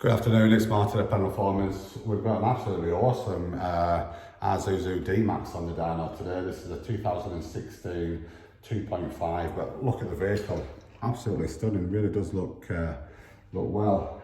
Good afternoon, it's Martin at Pendle Performance. We've got an absolutely awesome Isuzu D-Max on the dyno today. This is a 2016 2.5, but look at the vehicle, absolutely stunning, really does look well.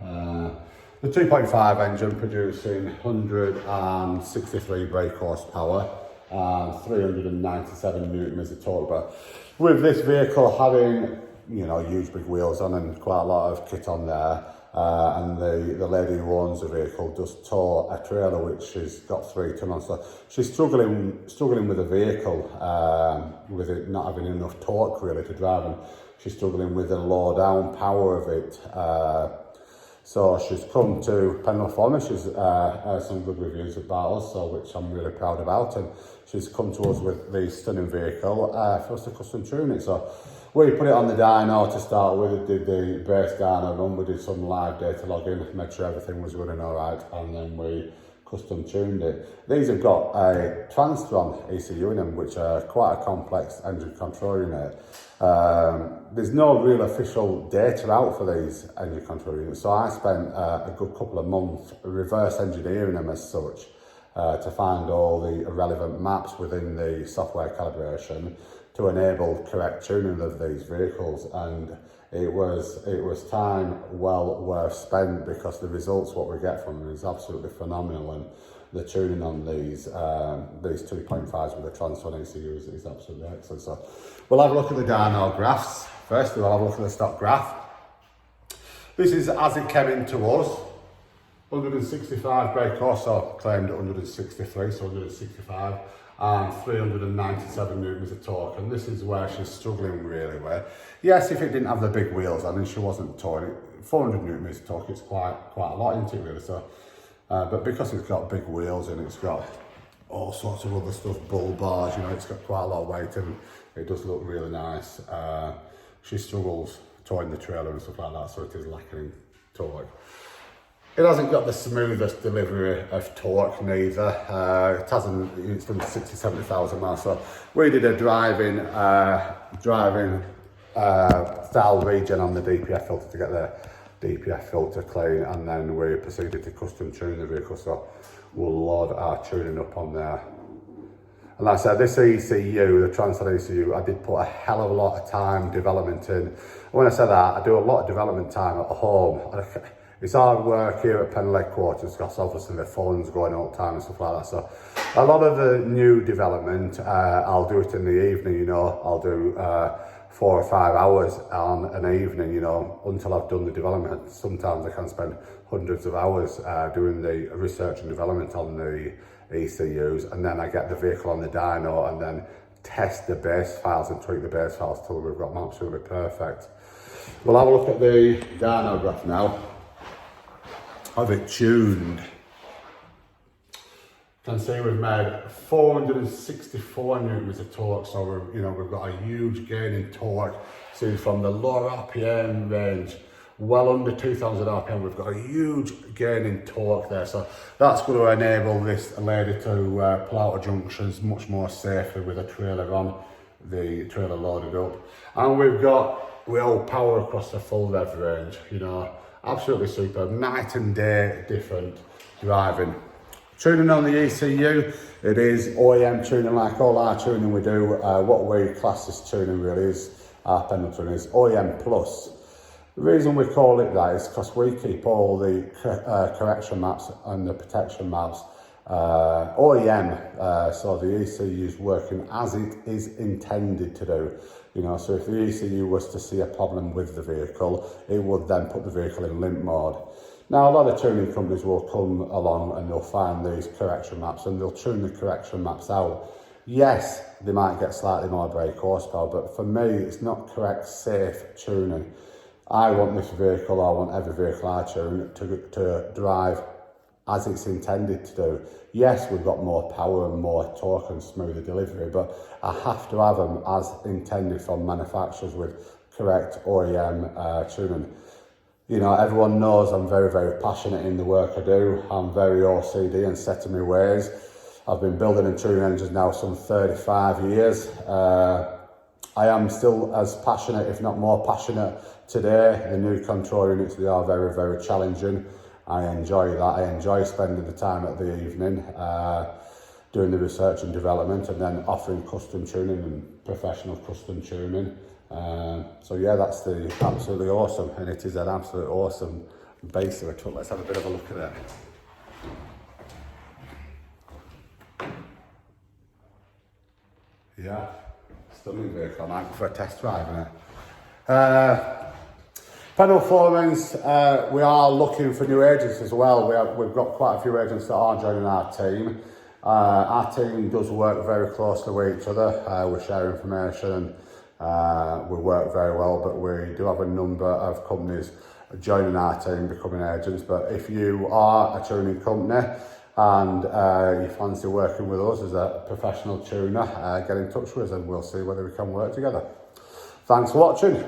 The 2.5 engine producing 163 brake horsepower and 397 newton meters of torque, but with this vehicle having, you know, huge big wheels on and quite a lot of kit on there, and the lady who owns the vehicle just tore a trailer which has got 3 ton on, so she's struggling with the vehicle, with it not having enough torque really to drive, and she's struggling with the low down power of it. So she's come to Pendle Performance. She's heard some good reviews about us, so which I'm really proud about, and she's come to us with the stunning vehicle for us to custom tune it. So we put it on the dyno to start with, did the base dyno run, we did some live data logging, made sure everything was running alright, and then we custom tuned it. These have got a Transtron ECU in them, which are quite a complex engine control unit. There's no real official data out for these engine control units, so I spent a good couple of months reverse engineering them as such, to find all the relevant maps within the software calibration to enable correct tuning of these vehicles, and it was time well worth spent, because the results what we get from them is absolutely phenomenal, and the tuning on these 2.5s with the Transtron ECU is absolutely excellent. So we'll have a look at the dyno graphs. First we'll have a look at the stock graph. This is as it came into us. 165 brake horsepower, claimed at 163, so 165, and 397 newtons of torque, and this is where she's struggling really with. Yes, if it didn't have the big wheels on and she wasn't touring it, 400 newtons of torque, it's quite a lot into it really. So, but because it's got big wheels and it's got all sorts of other stuff, bull bars, you know, it's got quite a lot of weight and it does look really nice. She struggles towing the trailer and stuff like that, so it is lacking in torque. It hasn't got the smoothest delivery of torque neither. It's done 60-70,000 miles. So we did a driving style regen on the DPF filter to get the DPF filter clean, and then we proceeded to custom tune the vehicle. So we'll load our tuning up on there. And like I said, this ECU, the Transtron ECU, I did put a hell of a lot of time development in. And when I say that, I do a lot of development time at home. It's hard work here at Pendle headquarters, because obviously the phone's going all the time and stuff like that. So a lot of the new development, I'll do it in the evening, you know. I'll do 4 or 5 hours on an evening, you know, until I've done the development. Sometimes I can spend hundreds of hours doing the research and development on the ECUs, and then I get the vehicle on the dyno and then test the base files and tweak the base files till we've got them absolutely perfect. We'll have a look at the dyno graph now. Have it tuned. You can see we've made 464 newtons of torque, so we've got a huge gain in torque. See, from the lower RPM range, well under 2,000 RPM, we've got a huge gain in torque there. So that's going to enable this lady to pull out of junctions much more safely with a trailer on, the trailer loaded up. And we've got real power across the full rev range, you know. Absolutely superb, night and day different driving. Tuning on the ECU, it is OEM tuning, like all our tuning we do. What we class as tuning really is, our Pendle tuning is OEM plus. The reason we call it that is because we keep all the correction maps and the protection maps OEM, so the ECU is working as it is intended to do. You know, so if the ECU was to see a problem with the vehicle, it would then put the vehicle in limp mode. Now, a lot of tuning companies will come along and they'll find these correction maps and they'll tune the correction maps out. Yes, they might get slightly more brake horsepower, but for me, it's not correct, safe tuning. I want this vehicle, I want every vehicle I tune to drive as it's intended to do. Yes, we've got more power and more torque and smoother delivery, but I have to have them as intended from manufacturers with correct OEM tuning. You know, everyone knows I'm very, very passionate in the work I do. I'm very OCD and set in my ways. I've been building and tuning engines now some 35 years. I am still as passionate, if not more passionate today. The new control units, they are very, very challenging. I enjoy that. I enjoy spending the time at the evening doing the research and development, and then offering custom tuning and professional custom tuning. So yeah, that's absolutely awesome, and it is an absolute awesome base of a truck. Let's have a bit of a look at it. Yeah, stunning vehicle. I might go for a test drive in it. Pendle Performance, we are looking for new agents as well. We've got quite a few agents that are joining our team. Our team does work very closely with each other. We share information and we work very well, but we do have a number of companies joining our team, becoming agents. But if you are a tuning company and you fancy working with us as a professional tuner, get in touch with us and we'll see whether we can work together. Thanks for watching.